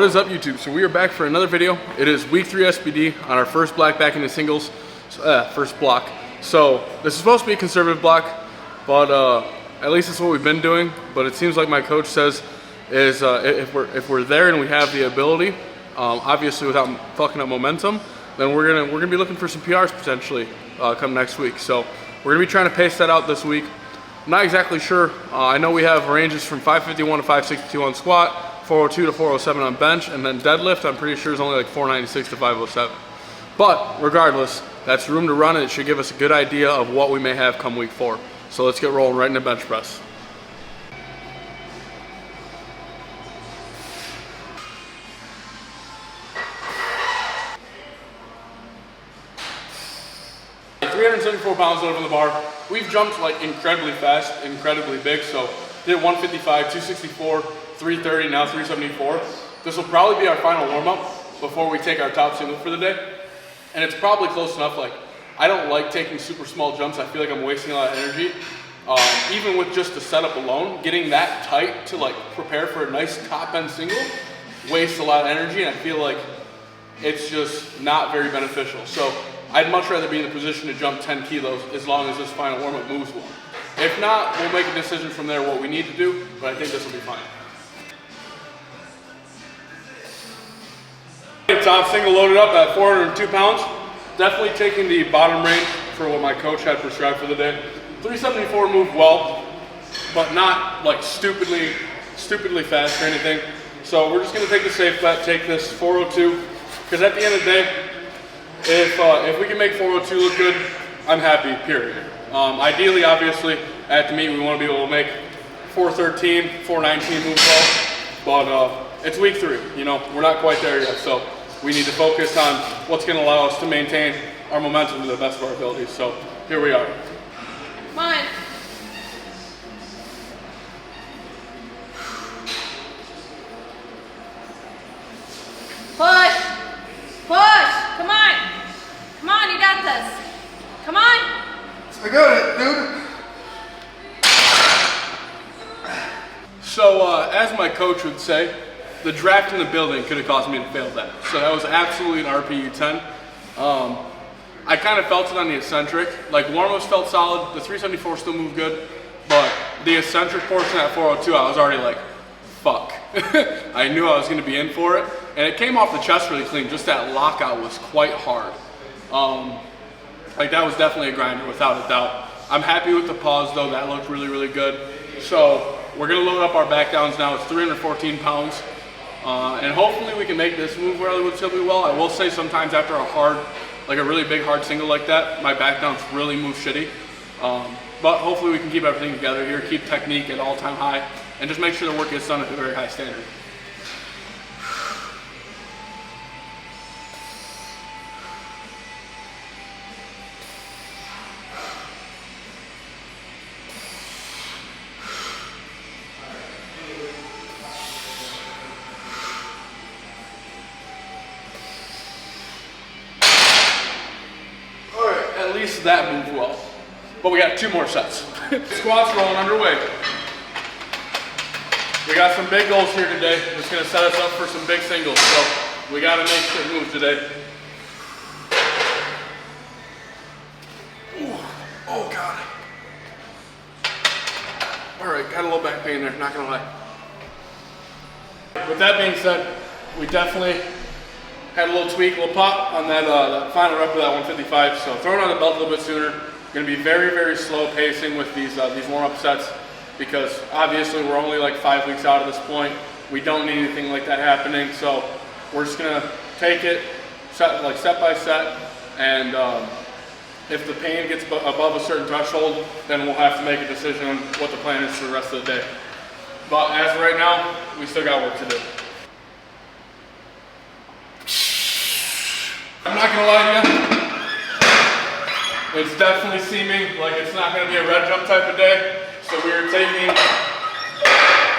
What is up, YouTube? So we are back for another video. It is week 3 SBD on our first block back into singles, first block. So this is supposed to be a conservative block, but at least it's what we've been doing. But it seems like my coach says is if we're there and we have the ability, obviously without fucking up momentum, then we're gonna be looking for some PRs potentially come next week. So we're gonna be trying to pace that out this week. I'm not exactly sure. I know we have ranges from 551 to 562 on squat, 402 to 407 on bench, and then deadlift I'm pretty sure is only like 496 to 507. But regardless, that's room to run, and it should give us a good idea of what we may have come week 4. So let's get rolling right into bench press. At 374 pounds loaded on the bar. We've jumped like incredibly fast, incredibly big. So did 155, 264, 330, now 374. This will probably be our final warm-up before we take our top single for the day. And it's probably close enough. Like, I don't like taking super small jumps. I feel like I'm wasting a lot of energy. Even with just the setup alone, getting that tight to like prepare for a nice top end single wastes a lot of energy, and I feel like it's just not very beneficial. So I'd much rather be in the position to jump 10 kilos as long as this final warm-up moves well. If not, we'll make a decision from there what we need to do, but I think this will be fine. Top single loaded up at 402 pounds. Definitely taking the bottom range for what my coach had prescribed for the day. 374 moved well, but not like stupidly fast or anything. So we're just gonna take the safe bet, take this 402, because at the end of the day, if we can make 402 look good, I'm happy, period. Ideally, obviously, at the meet, we want to be able to make 413, 419 move well, but it's week 3, you know, we're not quite there yet, so we need to focus on what's going to allow us to maintain our momentum to the best of our abilities. So here we are. Come on. Push. Push. Come on. Come on, you got this. Come on. I got it, dude. So as my coach would say, the draft in the building could have caused me to fail that. So that was absolutely an RPE 10. I kind of felt it on the eccentric. Like, warm-ups felt solid. The 374 still moved good, but the eccentric portion at 402, I was already like, fuck. I knew I was going to be in for it, and it came off the chest really clean. Just that lockout was quite hard. Like, that was definitely a grinder without a doubt. I'm happy with the pause though. That looked really good. So we're going to load up our back downs now. It's 314 pounds. And hopefully we can make this move relatively well. I will say sometimes after a hard, like a really big hard single like that, my back downs really move shitty. But hopefully we can keep everything together here, keep technique at all-time high, and just make sure the work gets done at a very high standard. At least that moved well. But we got 2 more sets. Squats rolling underway. We got some big goals here today. It's gonna set us up for some big singles. So we gotta make sure to move today. Ooh. Oh God. All right, got a little back pain there, not gonna lie. With that being said, we definitely had a little tweak, a little pop on that, that final rep of that 155. So throwing on the belt a little bit sooner. Going to be very slow pacing with these warm-up sets, because obviously we're only like 5 weeks out at this point. We don't need anything like that happening. So we're just going to take it set by set, and if the pain gets above a certain threshold, then we'll have to make a decision on what the plan is for the rest of the day. But as of right now, we still got work to do. I'm not gonna lie to you, it's definitely seeming like it's not gonna be a red jump type of day. So we're taking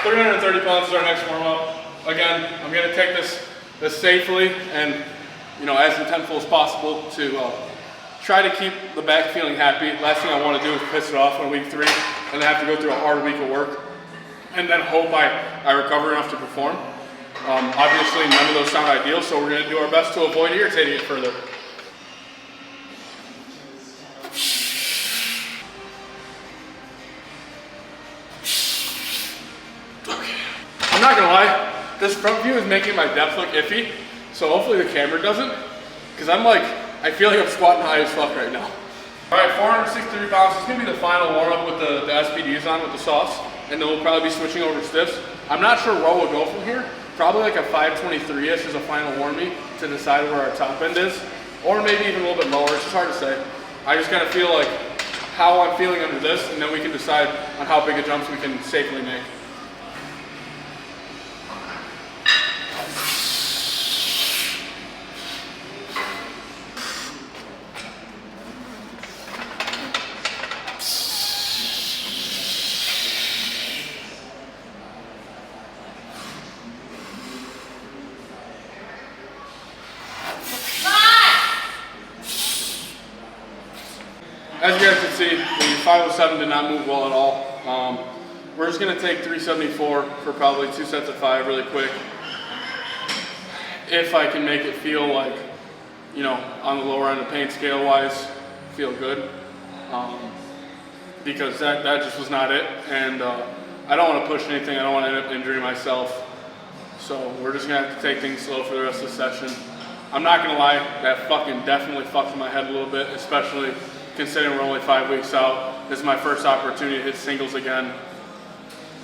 330 pounds as our next warm up. Again, I'm gonna take this safely and, you know, as intentful as possible to try to keep the back feeling happy. Last thing I want to do is piss it off on week 3 and have to go through a hard week of work and then hope I recover enough to perform. Obviously, none of those sound ideal, so we're going to do our best to avoid irritating it further. I'm not gonna lie, this front view is making my depth look iffy, so hopefully the camera doesn't, because I feel like I'm squatting high as fuck right now. All right, 463 pounds, this is gonna be the final warm-up with the SPDs on with the softs, and then we'll probably be switching over to stiffs. I'm not sure where we'll go from here, probably like a 523-ish is a final warm-me to decide where our top end is, or maybe even a little bit lower, it's just hard to say. I just kind of feel like how I'm feeling under this, and then we can decide on how big a jumps we can safely make. As you guys can see, the 507 did not move well at all. We're just gonna take 374 for probably 2 sets of 5 really quick. If I can make it feel like, you know, on the lower end of pain scale wise, feel good. Because that just was not it. And I don't wanna push anything, I don't wanna end up injuring myself. So we're just gonna have to take things slow for the rest of the session. I'm not gonna lie, that fucking definitely fucked with my head a little bit, especially considering we're only 5 weeks out. This is my first opportunity to hit singles again.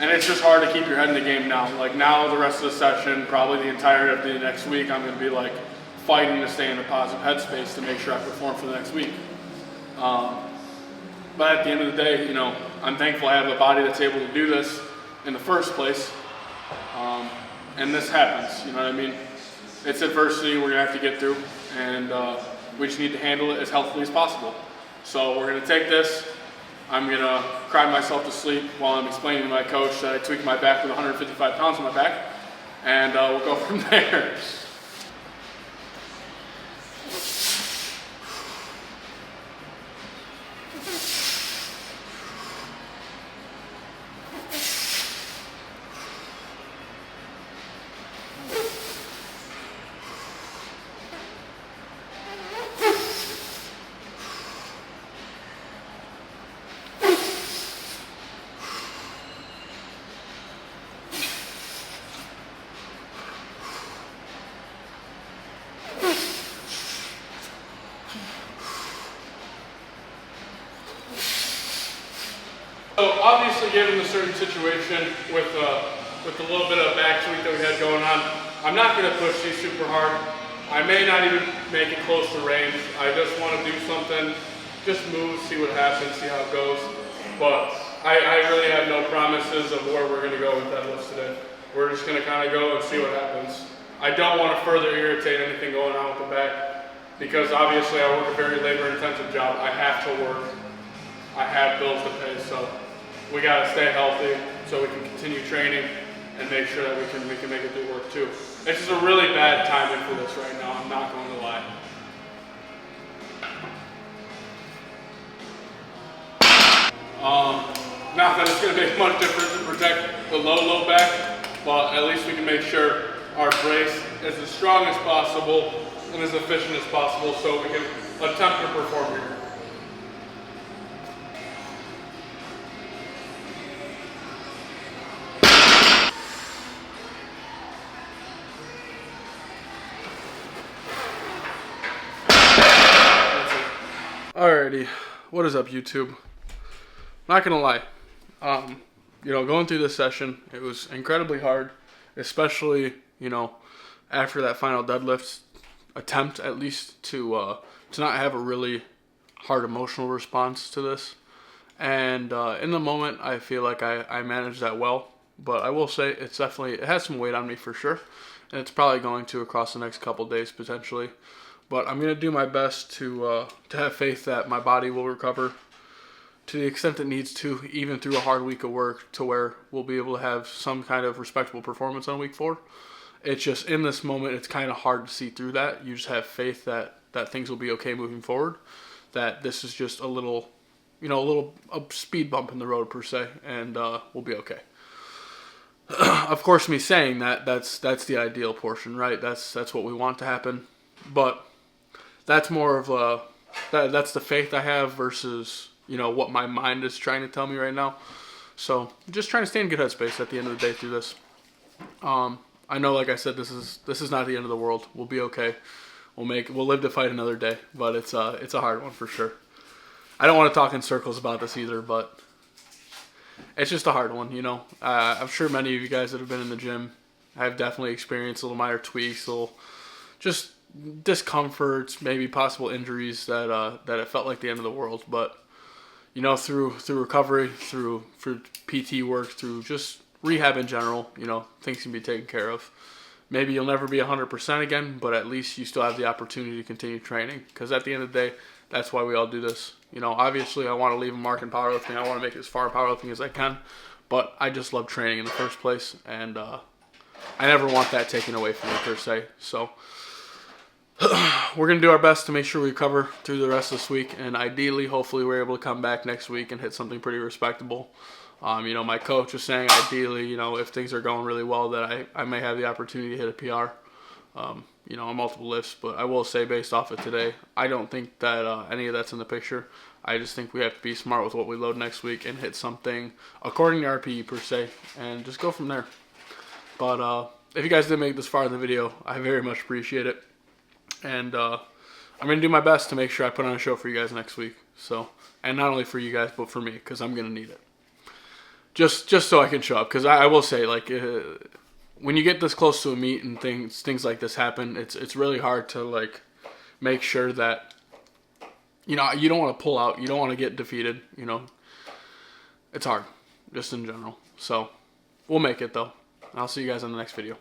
And it's just hard to keep your head in the game now. Like now, the rest of the session, probably the entirety of the next week, I'm gonna be like fighting to stay in a positive headspace to make sure I perform for the next week. But at the end of the day, you know, I'm thankful I have a body that's able to do this in the first place. And this happens, you know what I mean? It's adversity we're gonna have to get through, and we just need to handle it as healthily as possible. So we're gonna take this. I'm gonna cry myself to sleep while I'm explaining to my coach that I tweaked my back with 155 pounds on my back, and we'll go from there. So obviously, given the certain situation with the little bit of back tweak that we had going on, I'm not going to push these super hard. I may not even make it close to range. I just want to do something, just move, see what happens, see how it goes. But I really have no promises of where we're going to go with deadlifts today. We're just going to kind of go and see what happens. I don't want to further irritate anything going on with the back, because obviously I work a very labor-intensive job. I have to work. I have bills to pay, so we gotta stay healthy so we can continue training and make sure that we can make it do work too. This is a really bad timing for this right now, I'm not going to lie. Not that it's gonna make much difference to protect the low back, but at least we can make sure our brace is as strong as possible and as efficient as possible so we can attempt to perform here. Alrighty, what is up YouTube? Not gonna lie, you know, going through this session, it was incredibly hard, especially, you know, after that final deadlift attempt, at least to not have a really hard emotional response to this. And in the moment, I feel like I managed that well, but I will say it has some weight on me for sure, and it's probably going to across the next couple days potentially. But I'm going to do my best to have faith that my body will recover to the extent it needs to, even through a hard week of work, to where we'll be able to have some kind of respectable performance on week 4. It's just in this moment, it's kind of hard to see through that. You just have faith that things will be okay moving forward, that this is just a little, you know, a speed bump in the road per se, and we'll be okay. Of course, me saying that, that's the ideal portion, right? That's what we want to happen. But that's more of a that's the faith I have versus what my mind is trying to tell me right now. So just trying to stay in good headspace at the end of the day through this. I know, like I said, this is not the end of the world. We'll be okay. We'll live to fight another day. But it's a hard one for sure. I don't want to talk in circles about this either, but it's just a hard one. I'm sure many of you guys that have been in the gym have definitely experienced little minor tweaks, little just discomforts, maybe possible injuries that it felt like the end of the world. But through recovery, through PT work, through just rehab in general, things can be taken care of. Maybe you'll never be 100% again, but at least you still have the opportunity to continue training. Because at the end of the day, that's why we all do this. Obviously I want to leave a mark in powerlifting. I want to make it as far powerlifting as I can. But I just love training in the first place. And I never want that taken away from me per se. So we're going to do our best to make sure we recover through the rest of this week. And ideally, hopefully, we're able to come back next week and hit something pretty respectable. My coach was saying ideally, if things are going really well, that I may have the opportunity to hit a PR, on multiple lifts. But I will say, based off of today, I don't think that any of that's in the picture. I just think we have to be smart with what we load next week and hit something according to RPE per se, and just go from there. But if you guys did make it this far in the video, I very much appreciate it. And I'm going to do my best to make sure I put on a show for you guys next week. So, and not only for you guys, but for me, because I'm going to need it. Just so I can show up. Because I will say, like, when you get this close to a meet and things like this happen, it's really hard to, like, make sure that, you don't want to pull out. You don't want to get defeated, It's hard, just in general. So, we'll make it, though. I'll see you guys in the next video.